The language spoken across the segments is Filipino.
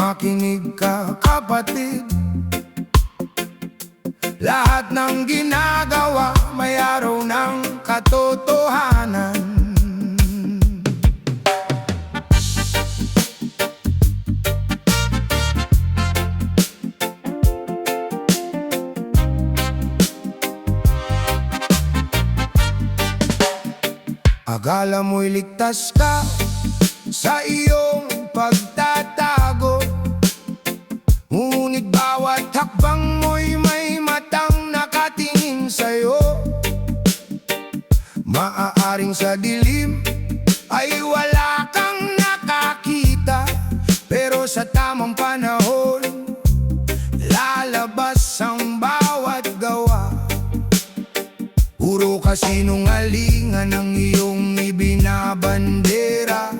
Makinig ka, kapatid. Lahat ng ginagawa may araw ng katotohanan. Akala mo'y ligtas ka sa iyong pagtatago, ngunit bawat hakbang mo'y may matang nakatingin sa'yo. Maaaring sa dilim ay wala kang nakakita, pero sa tamang panahon lalabas ang bawat gawa. Puro kasinungalingan ang iyong ibinabandera.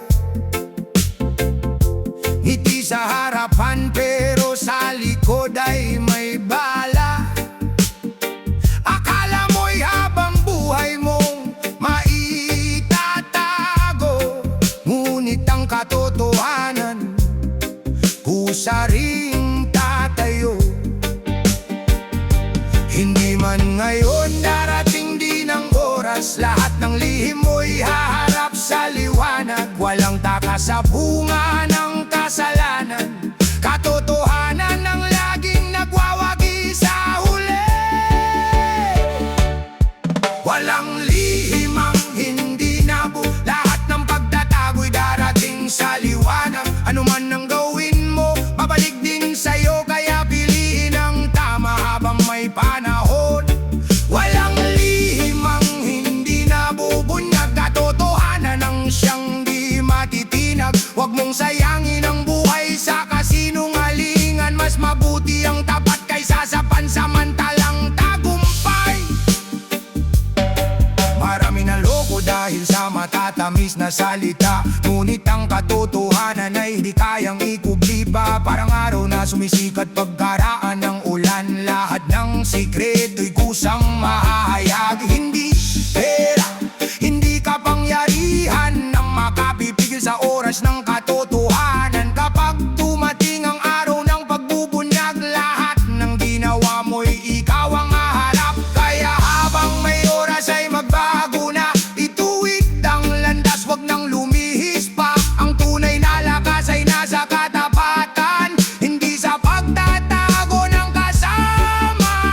Ngiti sa harapan pero sa likod ay may bala. Akala mo'y habang buhay mong maitatago, ngunit ang katotohanan kusa ring tatayo. Hindi man ngayon darating din ang oras, lahat ng lihim mo'y haharap sa liwanag. Walang taka sa bunga ng kasalanan, katotohanan ang laging nagwawagi sa huli. Walang lihim ang hindi nabu, lahat ng pagtatago'y darating sa liwanag. Ano man ang gawin mo, babalik din sa'yo, kaya piliin ang tama habang may panahon. Walang lihim ang hindi nabubunyag, katotohanan ang siyang di matitinag. Huwag mong sayangin ang buhay sa kasinungalingan, mas mabuti ang tapat kaysa sa pansamantalang tagumpay. Marami na loko dahil sa matatamis na salita, ngunit ang katotohanan ay di kayang ikubliba. Parang araw na sumisikat pagkaraan ng ulan, lahat ng sikreto'y kusang mahahayag. Hindi pera, hindi kapangyarihan ang makapipigil sa oras ng katotohanan. Kapag tumating ang araw ng pagbubunyag, lahat ng ginawa mo'y ikaw ang haharap. Kaya habang may oras ay magbago na, ituwid ang landas, wag nang lumihis pa. Ang tunay na lakas ay nasa katapatan, hindi sa pagtatago ng kasamaan.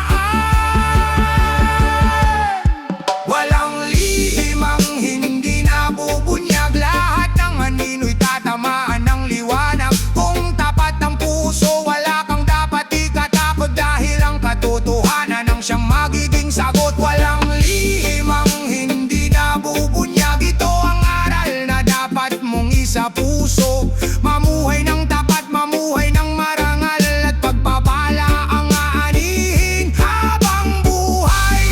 Walang lihim ang hindi nabubunyag, lahat ng anino'y tatamaan ng liwanag. Kung tapat ang puso, wala kang dapat ikatakot, dahil ang katotohanan ang siyang magiging sagot. Walang lihim ang hindi nabubunyag, ito ang aral na dapat mong isa puso. Mamuhay ng tapat, mamuhay ng marangal, at pagpapala ang aanihin habang buhay.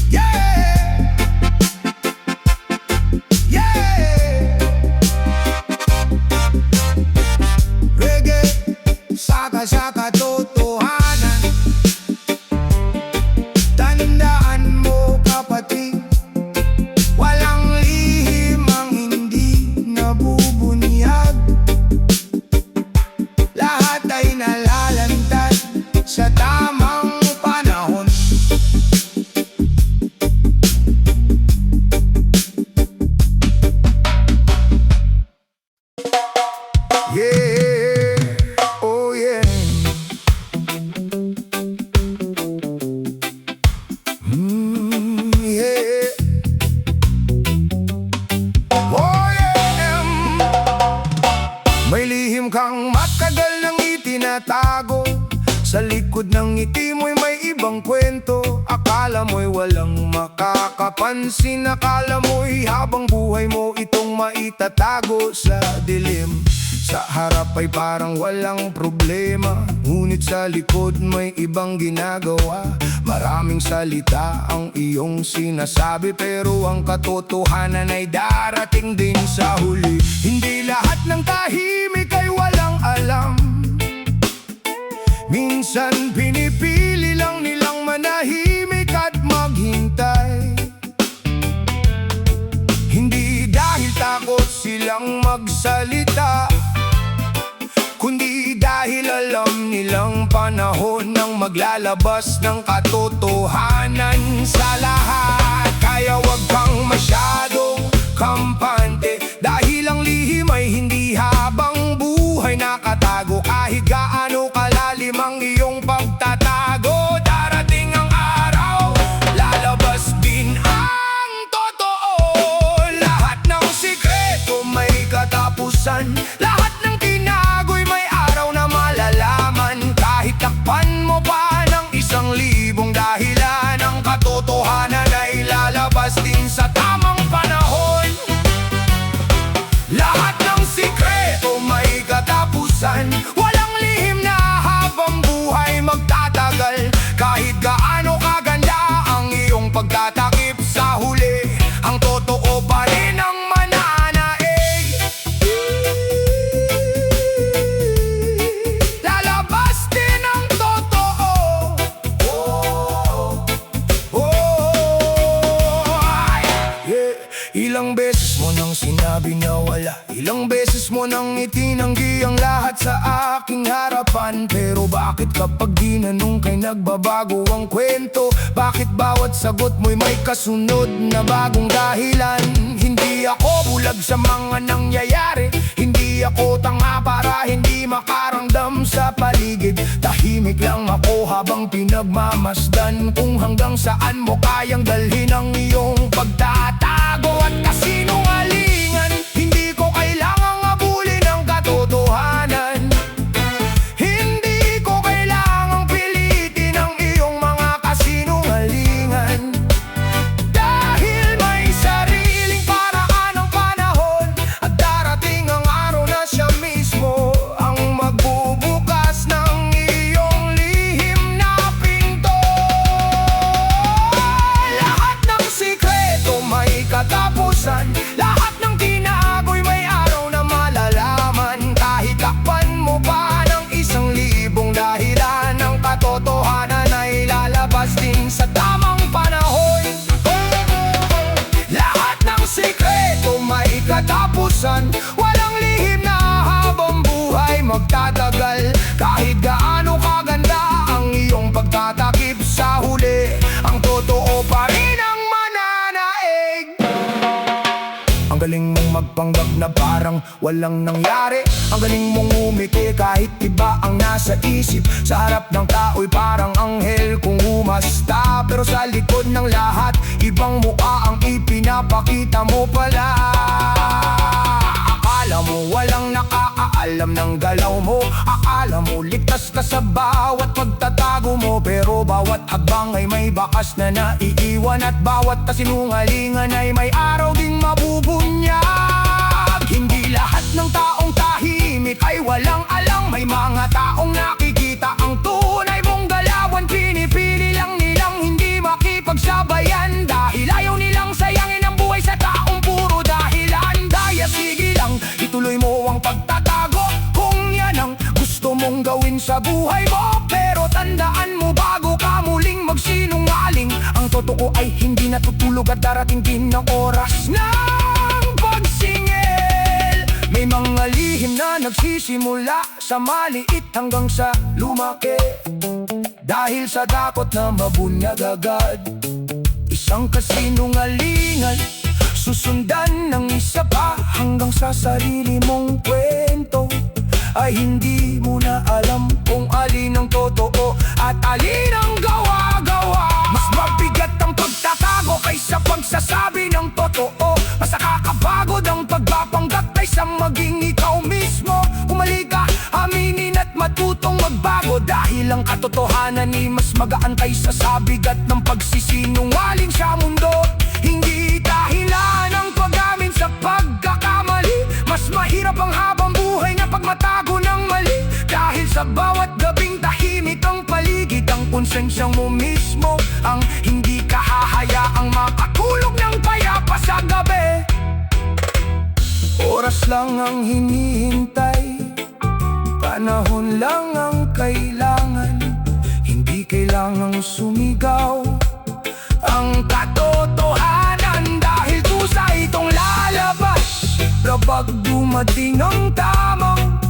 Yeah! Yeah! Reggae, saka sa katotohanan. Tandaan mo, kapatid, walang lihim ang hindi nabubunyag, lahat ay nalalantad sa tamang panahon. Yeah, oh yeah. Yeah. Oh yeah. May lihim kang matagal nang itinatago, sa likod ng ngiti mo'y may ibang kwento. Akala mo'y walang makakapansin, akala mo'y habang buhay mo itong maitatago sa dilim. Sa harap ay parang walang problema, ngunit sa likod may ibang ginagawa. Maraming salita ang iyong sinasabi, pero ang katotohanan ay darating din sa huli. Hindi lahat ng tahimik ay walang alam, minsan pinipili lang nilang manahimik at maghintay. Hindi dahil takot silang magsalita, kundi dahil alam nilang panahon ng maglalabas ng katotohanan sa lahat. Kaya wag kang masyadong kampante, dahil ang lihim ay hindi habang buhay nakatago. Kahit gaano kalalim ang iyong pagtatago, darating ang araw, lalabas din ang totoo. Lahat ng sikreto may katapusan, lahat ng tinago'y may araw na malalaman. Kahit takpan mo pa ng 1,000 dahilan, ang katotohanan ay lalabas din sa tamang panahon. Lahat ng sikreto may katapusan, walang lihim na habang buhay magtatagal. Kahit gaano kaganda ang iyong pagtatakip, sa huli ang totoo pa rin ang mananaig. Lalabas din ang totoo. Ilang beses mo nang sinabi na wala, ilang beses mo nang itinanggi ang lahat sa aking harapan. Pero bakit kapag ginanong kay nagbabago ang kwento? Bakit bawat sagot mo'y may kasunod na bagong dahilan? Hindi ako bulag sa mga nangyayari, hindi ako tanga para hindi makaramdam sa paligid. Tahimik lang ako habang pinagmamasdan kung hanggang saan mo kayang dalhin ang iyong pagtatago at kasinungalingan. Hindi ko kailangang abulin ang katotohanan, hindi ko kailangang pilitin ang iyong mga kasinungalingan. Dahil may sariling paraan ang panahon, at darating ang araw na siya mismo ang magbubukas ng iyong lihim na pinto. Lahat ng sikreto may katapusan, lahat ng tinago'y may araw na malalaman. Kahit takpan mo pa ng 1,000 dahilan, ang katotohanan ay lalabas din sa tamang panahon. Lahat ng sikreto may katapusan, walang lihim na habang buhay magtatagal. Kahit gaano kaganda ang iyong pagtatakip, sa huli ang totoo pa rin ang mananaig. Ang galing mong magpanggap na parang walang nangyari, ang galing mong umiti kahit iba ang nasa isip. Sa harap ng tao'y parang anghel kung umasta, pero sa likod ng lahat ibang mukha ang ipinapakita mo pala. Akala mo walang nakakaalam ng galaw mo, akala mo ligtas ka sa bawat pagtatago mo. Pero bawat hakbang ay may bakas na naiiwan, at bawat kasinungalingan ay may araw ding mabubunyag. Hindi lahat ng taong tahimik ay walang alam, may mga taong nakikita ang tunay mong galawan. Pinipili lang nilang hindi makipagsabayan, dahil ayaw nilang sayangin ang buhay sa taong puro dahilan. Daya sige lang, ituloy mo ang pagtatago kung yan ang gusto mong gawin sa buhay mo. Pero tandaan mo bago ka muling magsinungaling, ang totoo ay hindi natutulog at darating din ang oras ng pagsingil. May mga lihim na nagsisimula sa maliit hanggang sa lumaki, dahil sa takot na mabunyag agad. Isang kasinungalingan susundan ng isa pa, hanggang sa sarili mong kwento ay hindi mo na alam kung alin ang totoo at alin ang gawa-gawa. Mas mabigat ang pagtatago kaysa pagsasabi ng totoo, mas nakakapagod ang pagpapanggap kaysa maging ikaw mismo. Umali ka, aminin at matutong magbago, dahil ang katotohanan ay mas magaan kaysa sa bigat ng pagsisinungaling sa mundo. Hindi dahilan ang pag-amin sa pagkakamali, mas mahirap ang habang buhay na pagmatago ng mali. Dahil sa bawat gabing tahimik ang paligid, ang konsensya mo mismo ang hindi ka hahayaang makatulog ng payapa sa gabi. Oras lang ang hinihintay, panahon lang ang kailangan, hindi kailangang sumigaw ang katotohanan, dahil tusa itong lalabas kapag dumating ang tamang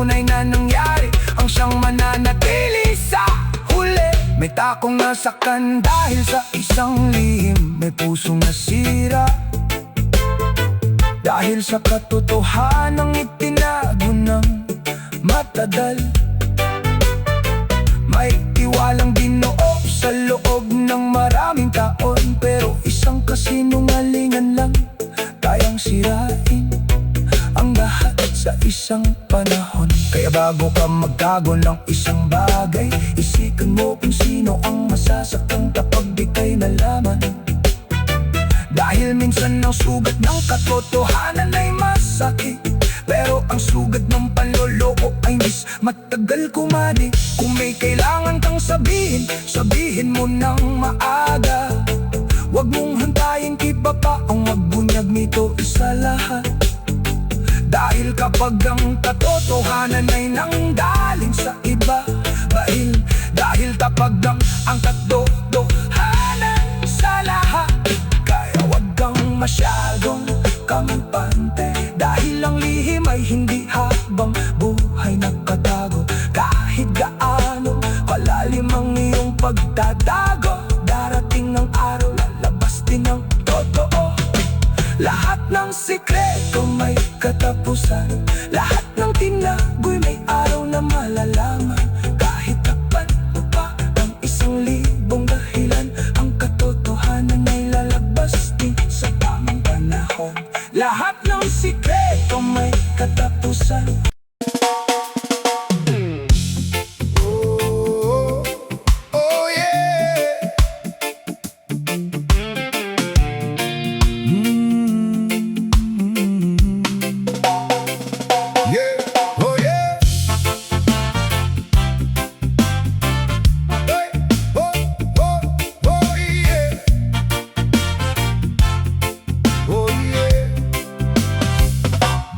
tunay na nangyari ang siyang mananatili sa huli. May takong nasaktan dahil sa isang lihim, may pusong nasira dahil sa katotohanang itinago ng matagal. May tiwalang Ginoo sa loob ng maraming taon, pero isang kasinungalingan lang kayang sirain ang lahat sa isang panahon. Kaya bago ka magtago ng isang bagay, isikan mo kung sino ang masasaktan kapag di kay nalaman. Dahil minsan ang sugat ng katotohanan ay masakit, pero ang sugat ng panloloko ay mas matagal kumani. Kung may kailangan kang sabihin, sabihin mo nang maaga. Huwag mong hantayin iba pa ang magbunyag nito isa lahat. Dahil kapag ang katotohanan ay nanggaling sa iba, dahil tapag ang katotohanan sa lahat. Kaya wag kang masyadong kampante, dahil ang lihim ay hindi habang buhay nakatago. Kahit gaano kalalim ang iyong pagtatago, darating ang araw, lalabas din ang totoo. Lahat ng sikreto may katapusan, lahat ng tinago'y may araw na malalaman. Kahit tapat mo pa ang 1,000 dahilan, ang katotohanan ay lalabas din sa tamang panahon. Lahat ng sikreto may katapusan.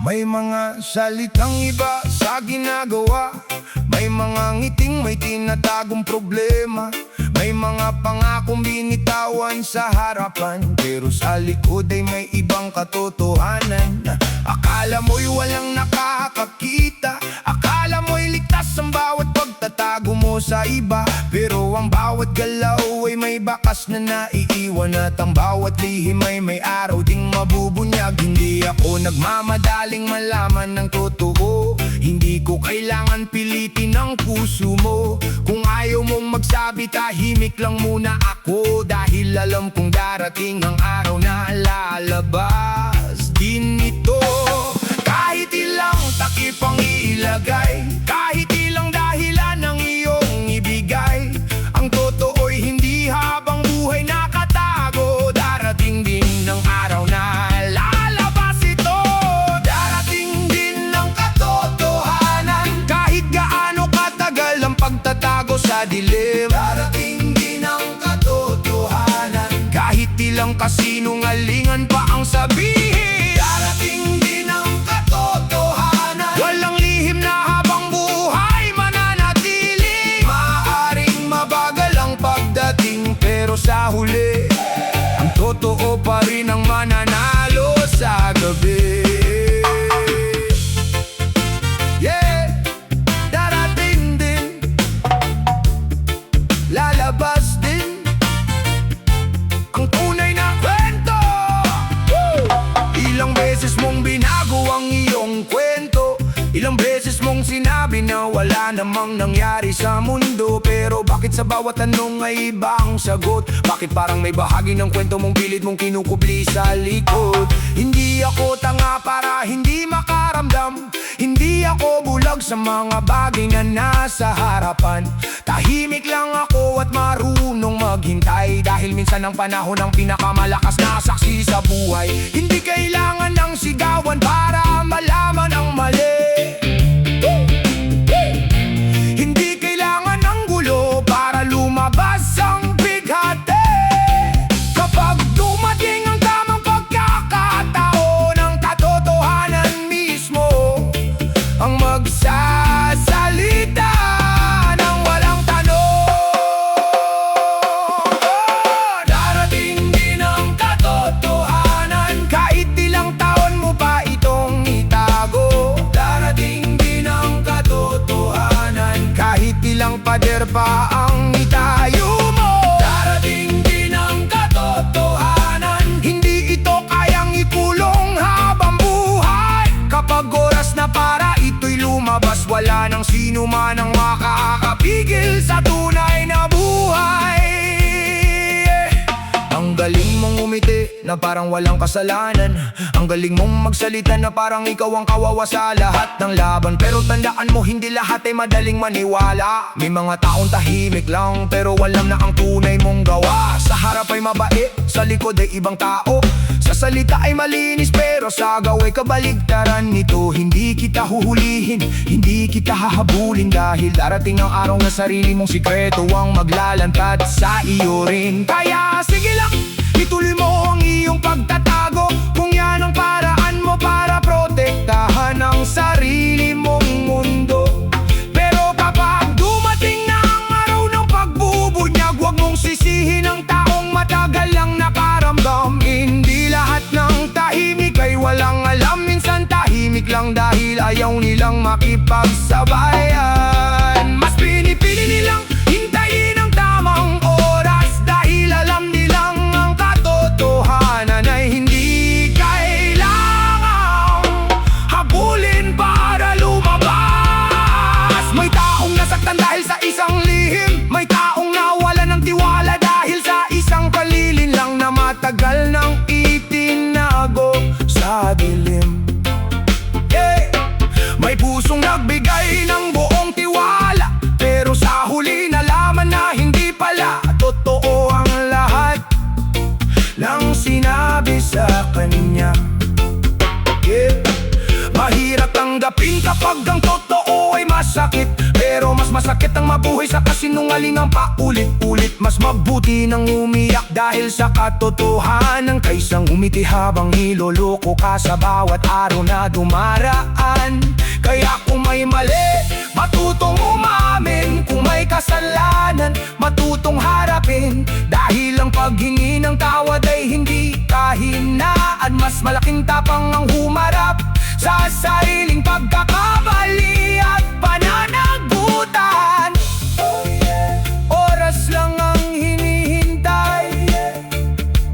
May mga salitang iba sa ginagawa, may mga ngiting may tinatagong problema, may mga pangakong binitawan sa harapan, pero sa likod ay may ibang katotohanan. Akala mo'y walang nakakakita, akala mo'y ligtas ang bawat pagtatago mo sa iba, pero ang bawat galaw ay may bakas na naiiwan, at ang bawat lihim ay may araw ding mabubunyag. Hindi ako nagmamadaling malaman ng totoo, hindi ko kailangan pilitin ang puso mo. Kung ayaw mong magsabi, tahimik lang muna ako, dahil alam kong darating ang araw na lalabas din ito. Kahit ilang takip ang ilagay, kahit ilang dahilan ang iyong ibigay, ang totoo'y hindi habang buhay nakatago. Darating din ang araw na lalabas ito, darating din ang katotohanan. Kahit gaano katagal ang pagtatago sa dilim, darating din ang katotohanan. Kahit ilang kasinungalingan pa ang sabihin, darating din ang katotohanan. Walang lihim na habang buhay mananatili, maaaring mabagal ang pagdating, pero sa huli ang totoo pa rin ang mananalo sa gabi. Yeah, darating din, lalabas din ang tunay na kwento. Ilang beses mong binago ang iyong kwento, ilang beses mong sinabi na wala namang nangyari sa mundo, pero bakit sa bawat tanong ay iba ang sagot? Bakit parang may bahagi ng kwento mong pilit mong kinukubli sa likod? Hindi ako tanga para hindi makaramdam, hindi ako bulag sa mga bagay na nasa harapan. Tahimik lang ako at marunong maghintay, dahil minsan ang panahon ang pinakamalakas na saksi sa buhay. Hindi kailangan ng sigawan para malaman ang mali, hindi kailangan ng gulo para lumabas ang bighati. Kapag dumating ang tamang pagkakataon, ang katotohanan mismo ang magsasalita ng walang tanong. Darating din ang katotohanan, kahit ilang taon mo pa itong itago. Darating din ang katotohanan. pa ang itayo mo. Darating din ang katotohanan, hindi ito kayang ikulong habang buhay. Kapag oras na para ito'y lumabas, wala nang sino man ang makakapigil sa tunay na buhay. Ang galing mong umiti na parang walang kasalanan. Ang galing mong magsalita na parang ikaw ang kawawa sa lahat ng laban. Pero tandaan mo, hindi lahat ay madaling maniwala. May mga taong tahimik lang pero walam na ang tunay mong gawa. Sa harap ay mabait, sa likod ay ibang tao. Sa salita ay malinis pero sa gawa'y kabaligtaran nito. Hindi kita huhulihin, hindi kita hahabulin, dahil darating ang araw na sarili mong sikreto ang maglalantad sa iyo rin. Kaya sige lang, ituloy mo ang iyong pagtatago, kung yan ang paraan mo para protektahan ang sarili mong mundo. Pero kapag dumating na ang araw ng pagbubunyag, huwag mong sisihin ang taong matagal lang nakaramdam. Hindi lahat ng tahimik ay walang alam, minsan tahimik lang dahil ayaw nilang makipagsabayan. Mas pinipili nilang hintayin ang tamang oras, dahil alam nilang ang katotohanan ay hindi kailangang habulin para lumabas. May taong nasaktan dahil sa isang lihim, may taong nawalan ng tiwala dahil sa isang kalilin lang na matagal nang itinago sa dilim. May pusong nagbigay ng buong tiwala, pero sa huli nalaman na hindi pala totoo ang lahat ng sinabi sa kanya. Mahirap tanggapin kapag ang totoo ay masakit, pero mas masakit ang mabuhay sa kasinungalingang paulit-ulit. Mas mabuti nang umiyak dahil sa katotohanan, kaysang umiti habang niloloko ka sa bawat araw na dumaraan. Kaya kung may mali, matutong umamin. Kung may kasalanan, matutong harapin, dahil ang paghingi ng tawad ay hindi kahinaan. Mas malaking tapang ang humarap sa sariling pagkakamali at pananagutan. Oras lang ang hinihintay,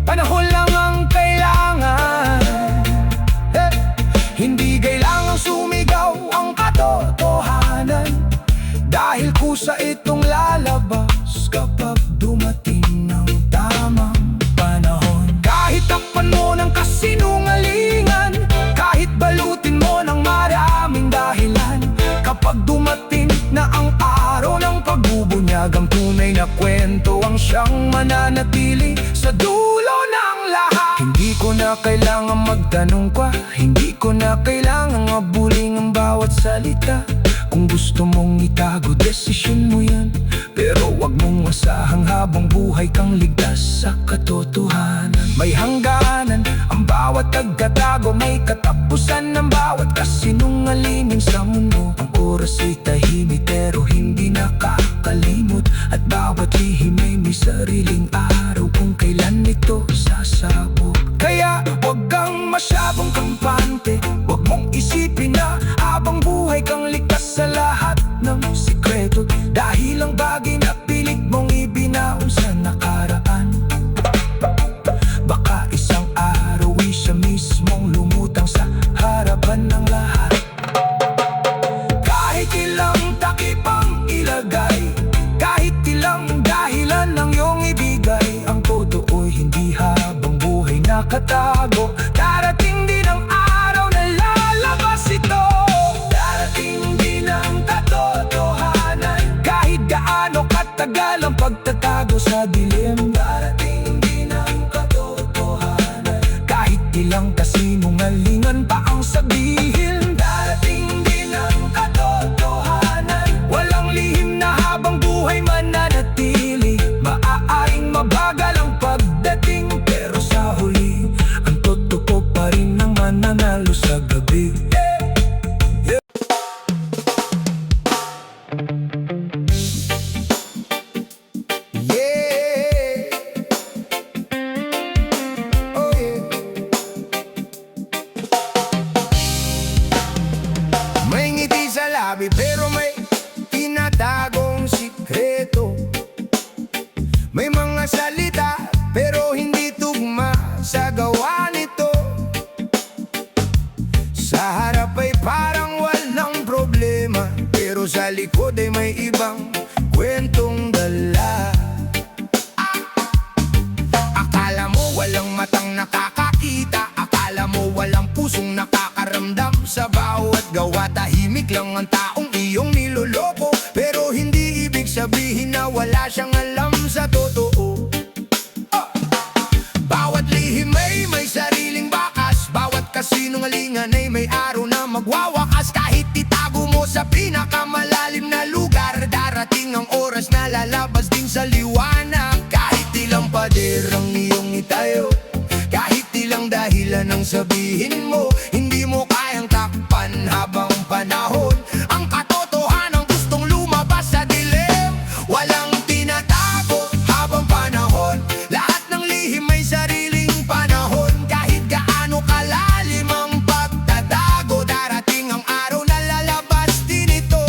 panahon lang ang kailangan. Hindi kailangang sumigaw ang katotohanan, dahil kusa itong lalabas kapag dumating ang tamang panahon. Kahit takpan mo ng kasinungalingan, kahit balutin mo ng maraming dahilan, kapag dumating na ang araw ng pagbubunyag, ang tunay na kwento ang siyang mananatili sa dulo ng lahat. Hindi ko na kailangan magtanong pa, hindi ko na kailangan abuling ang bawat salita. Kung gusto mong itago, desisyon mo yan, pero wag mong asahang habang buhay kang ligtas sa katotohanan. May hangganan ang bawat pagkatago, may katapusan ng bawat kasinungalingan sa mundo. Ang oras ay tahimik pero hindi nakakalimot, at bawat lihim ay may sariling araw kung kailan ito sasabog. Kaya wag kang masyadong kampante, wag mong isipin na habang buhay kang ligtas sa lahat ng sikreto, dahil ang bagay na pilit mong ibinaon sa nakaraan, baka isang araw ay siya mismong lumutang sa harapan ng lahat. Kahit ilang takip ang ilagay, kahit ilang dahilan ang iyong ibigay, ang totoo'y hindi habang buhay nakatago. Darating din ang araw na lalabas ito, darating din ang katotohanan. Kahit gaano katagal ang pagtatago sa dilim, darating din ang katotohanan. Kahit ilang kasinungalingan pa ang sabihin, darating din ang katotohanan. Walang lihim na habang buhay mananatili, maaaring mabagal ang pagdating, pero sa huli ang totoo pa rin ang mananalo sa gabi. May ngiti sa labi pero may tinatagong sikreto. mga salita, pero hindi tugma sa gawa nito. Sa harap ay parang walang problema, pero sa likod ay may ibang kwentong dala. Akala mo walang matang nakakakita, akala mo walang pusong nakakaramdam. Sa bawat gawa tahimik lang ang taong iyong niloloko, pero hindi ibig sabihin na wala siyang alam sa totoo. Bawat lihim ay may sariling bakas, bawat kasinungalingan ay may araw na magwawakas. Kahit itago mo sa pinakamalalim na lugar, darating ang oras na lalabas din sa liwanag. Kahit ilang pader ang iyong itayo, kahit ilang dahilan ang sabihin mo, hindi mo kayang takpan habang panahon. Ang katotohanan gustong lumabas sa dilim, walang tinatago habang panahon. Lahat ng lihim may sariling panahon, kahit gaano kalalim ang pagtatago, darating ang araw na lalabas din ito.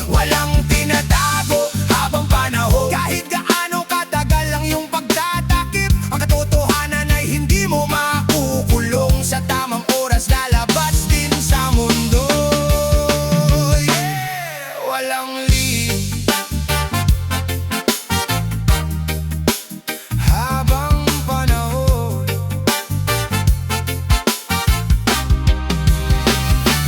Walang tinatago habang panahon, kahit gaano katagal ang iyong pagtatakip, ang katotohanan ay hindi mo makukulong. Sa tamang oras lalabas din sa mundo. Walang lihim habang panahon.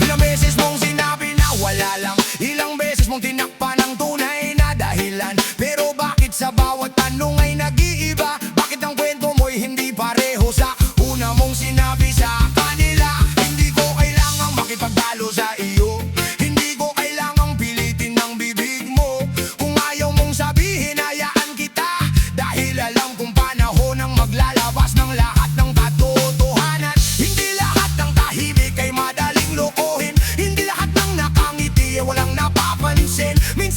Ilang beses mong sinabi na wala lang, ilang beses mong tinakpan ang tunay na dahilan, pero bakit sa bawat tanong ay nag-iiba? Bakit ang kwento mo'y hindi pareho sa una mong sinabi sa kanila? Hindi ko kailangang makipagtalo sa iyo, hindi ko kailangang pilitin ng bibig mo. Kung ayaw mong sabihin, hayaan kita, dahil alam kong panahon ang maglalabas ng lahat ng katotohanan. Hindi lahat ng tahimik ay madaling lokohin, hindi lahat ng nakangiti ay walang napapansin. Minsan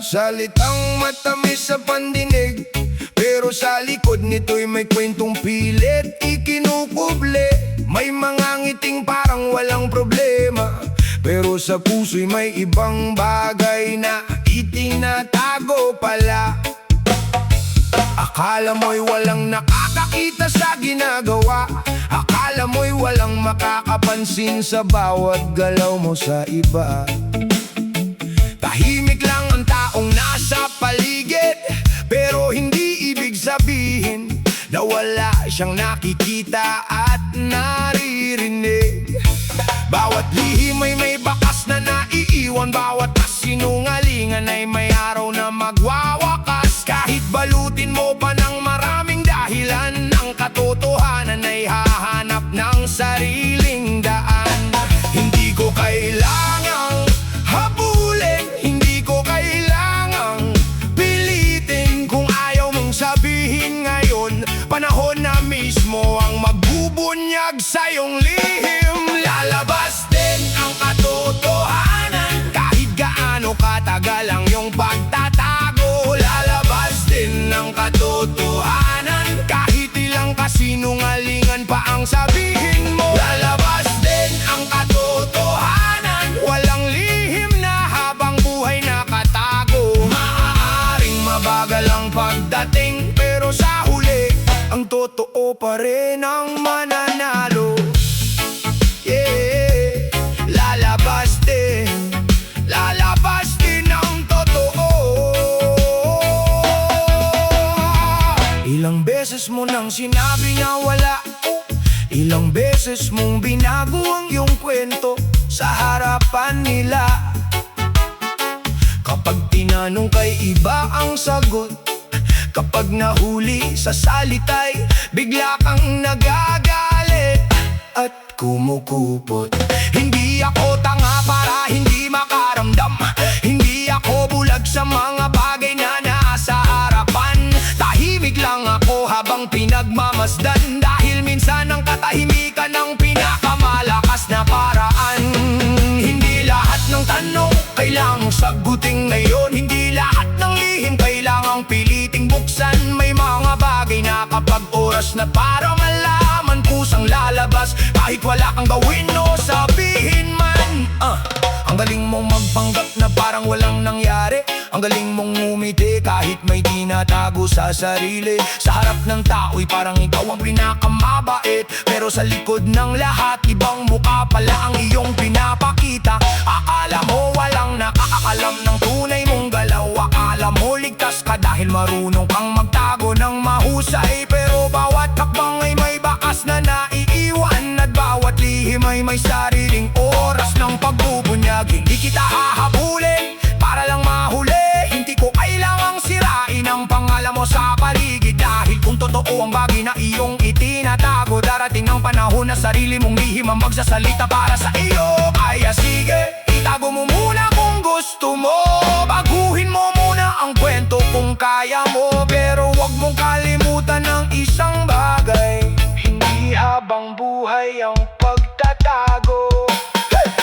Salitang matamis sa pandinig, pero sa likod nito'y may kwentong pilit ikinukuble. May mga ngiting parang walang problema, pero sa puso'y may ibang bagay na itinatago pala. Akala mo'y walang nakakakita sa ginagawa, akala mo'y walang makakapansin sa bawat galaw mo sa iba. Tahimik lang ang taong nasa paligid, pero hindi ibig sabihin na wala siyang nakikita at naririnig. Bawat lihim ay may bakas na naiiwan, bawat kasinungalingan ay may araw na magwawakas. Kahit balutin mo pa ng maraming dahilan, ang katotohanan ay hahanap ng sariling daan. Hindi ko kailangang habulin, hindi ko kailangang pilitin. Kung ayaw mong sabihin ngayon, panahon na mismo ang magbubunyag sa iyong lihim. Lalabas din ang katotohanan, kahit gaano katagal ang iyong pagtatago. Lalabas din ang katotohanan, kahit ilang kasinungalingan pa ang sabihin mo. Lalabas din ang katotohanan, walang lihim na habang buhay nakatago. Maaaring mabagal ang pagdating, pero sa huli ang totoo pa rin ang mananalo. Yeah, lalabas din ang totoo. Ilang beses mo nang sinabi na wala, ilang beses mong binago ang iyong kwento sa harapan nila. Kapag tinanong kay iba ang sagot, kapag nahuli sa salita'y bigla kang nagagalit at kumukupot. Hindi ako tanga para hindi makaramdam, hindi ako bulag sa mga bagay na nasa harapan. Tahimik lang ako habang pinagmamasdan, dahil minsan ang katahimikan ang pinakamalakas na paraan. Hindi lahat ng tanong kailangang sagutin ngayon, hindi lahat ng lihim kailangang piliting buksan. May mga bagay na kapag oras na para malaman, kusang lalabas kahit wala kang gawin o sabihin man. Ang galing mong magpanggap na parang walang nangyari, ang galing mong ngumiti kahit may tinatago sa sarili. Sa harap ng tao'y parang ikaw ang pinakamabait, pero sa likod ng lahat ibang mukha pala ang iyong pinapakita. Akala mo walang nakakaalam ng tunay mong galaw, akala mo ligtas ka dahil marunong kang magtago ng mahusay. Pero bawat hakbang ay may bakas na naiiwan, at bawat lihim ay may sariling oras ng pagbubunyag. Hindi kita hahabulin para lang mahuli, hindi ko kailangang sirain ang pangalan mo sa paligid, dahil kung totoo ang bagay na iyong itinatago, darating ang panahon na sarili mong lihim ang magsasalita para sa iyo. Kaya sige, itago mo muna kung gusto mo, baguhin mo muna ang kwento kung kaya mo, pero wag mong kalimutan ng isang bagay: hindi habang buhay ang pagtatago.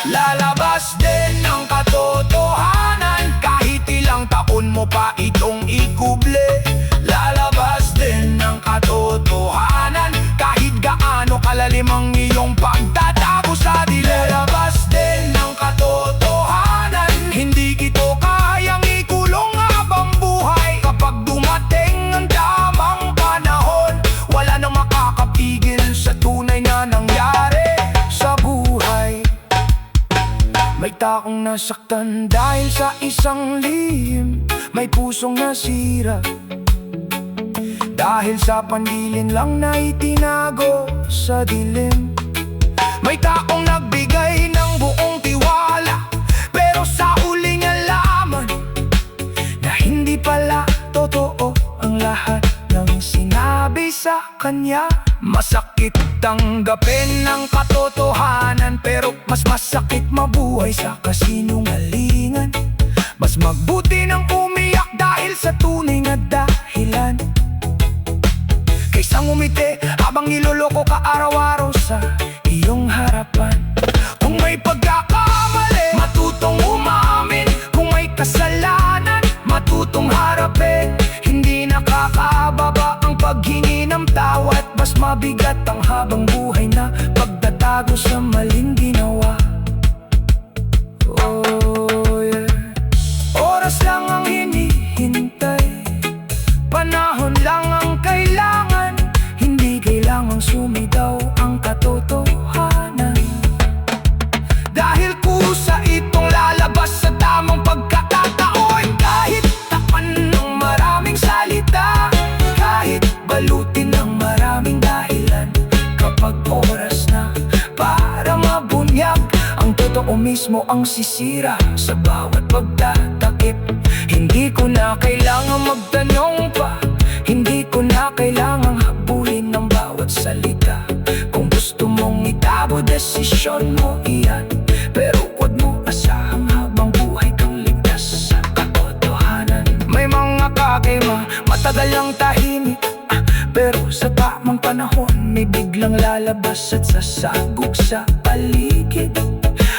Lalabas din ang katotohanan, kahit ilang taon mo pa itong ikuble. Lalabas din ang katotohanan, kahit gaano kalalim ang iyong pagtatago sa dilim. Lalabas din ang katotohanan, hindi kito kayang ikulong habang buhay. Kapag dumating ang tamang panahon, wala nang makakapigil sa tunay na nangyari sa buhay. May taong nasaktan dahil sa isang lihim, may pusong nasira dahil sa pandilin lang na itinago sa dilim. May taong nagbigay ng buong tiwala, pero sa huling alaman na hindi pala totoo ang lahat ng sinabi sa kanya. Masakit tanggapin ng katotohanan, pero mas masakit mabuhay sa kasinungalingan. Mas magbuti nang umiyak dahil sa tunay na dahilan, kaysa ngumiti habang niloloko ka araw-araw sa iyong harapan. Kung may pagkakamali, matutong umamin. Kung may kasalanan, mabigat ang habang buhay na pagtatago sa maling ginawa. Oh yeah. Oras lang ang hinihintay, panahon lang ang kailangan, hindi kailangang sumigaw ang katotohanan. Dahil kusa itong lalabas sa tamang pagkakataon. Kahit tapan ng maraming salita, kahit balutin ng maraming dahilan, kapag oras na para mabunyag, ang totoo mismo ang sisira sa bawat pagtatakip. Hindi ko na kailangang magtanong pa, hindi ko na kailangang habulin ng bawat salita. Kung gusto mong itabo, desisyon mo iyan, pero huwag mo asahang habang buhay kang ligtas sa katotohanan. May mga kakema, matagal ang tahimik, pero sa tamang panahon may biglang lalabas at sasagok sa paligid.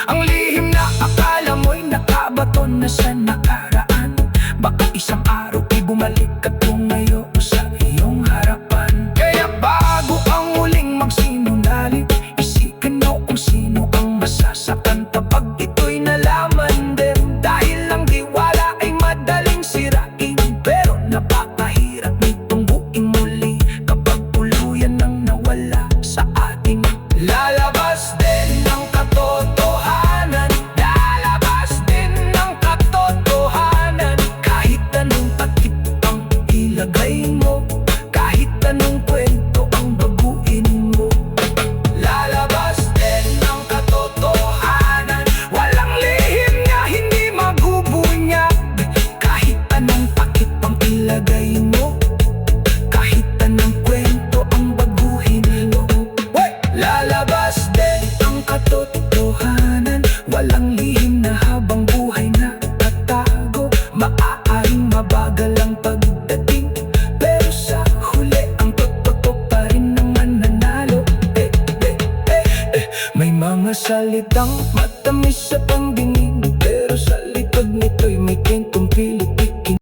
Ang lihim na akala mo'y nakabaton na sa nakaraan, baka isang araw ay bumalik at tumayo sa iyong harapan. Kaya bago ang muling magsinungaling, isipan mo kung sino ang masasaktan kapag ito'y nalaman din. Dahil ang diwala ay madaling sirain, pero napakahirap nitong buing muli kapag tuluyan nang nawala sa ating. Lalabas din ang katotohanan, lalabas din ang katotohanan. Kahit anong takip ang ilagay mo, kahit anong kwento ang baguhin mo, lalabas din ang katotohanan. Walang lihim na hindi magubunyag, kahit anong takip ang ilagay mo, kahit anong kwento ang baguhin mo. Lalabas din ang katotohanan. Walang lihim na habang buhay na tatago. Maaaring mabagal ang pagdating, pero sa huli ang totoo pa rin ang mananalo. May mga salitang matamis sa pangdinig, pero sa